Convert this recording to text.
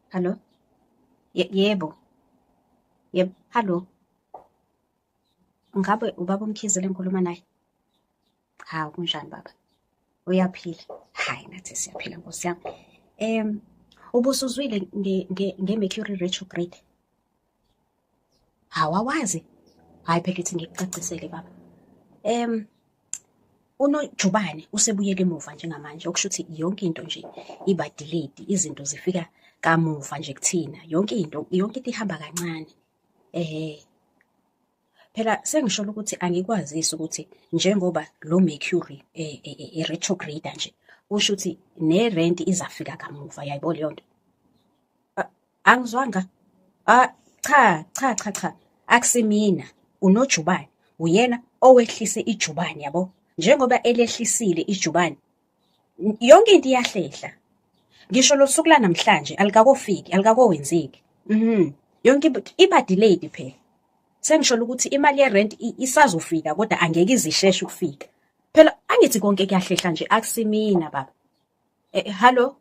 Hallo? Yebo. Yebo. Hallo. Ngabe ubaba uMkhize engikhuluma naye? Hawu, kunjani baba? Uyaphila? Hayi, nathi siyaphila Nkosi yami. Ubusuzwile nge-Mercury retrograde? Hawu, awazi? Hhayi phela ithi ngikucacisele baba. UNojubane usebuyele emuva njengamanje, okusho ukuthi yonke into nje iba delayed, izinto zifika kamuva nje kuthina. Yonke into ihamba kancane. Phela sengisholo ukuthi angikwazisi ukuthi njengoba lo Mercury retrograde nje, kusho ukuthi nerenti izafika kamuva, yayibona leyo nto? Angizwanga. Cha. Akusimina, uNojubane. Uyena owehlise ijubane, yabo. Njengoba elehlisile ijubane, yonke into iyahlehla. Ngisho lo suku lanamhlanje alikakofiki, alikakowenzeki. Yonke iba delayed phela. Sengisholo ukuthi imali yerent isazofika kodwa angeke izisheshe ukufika. Phela angithi konke kuyahlehla nje, akusimina baba. Hallo?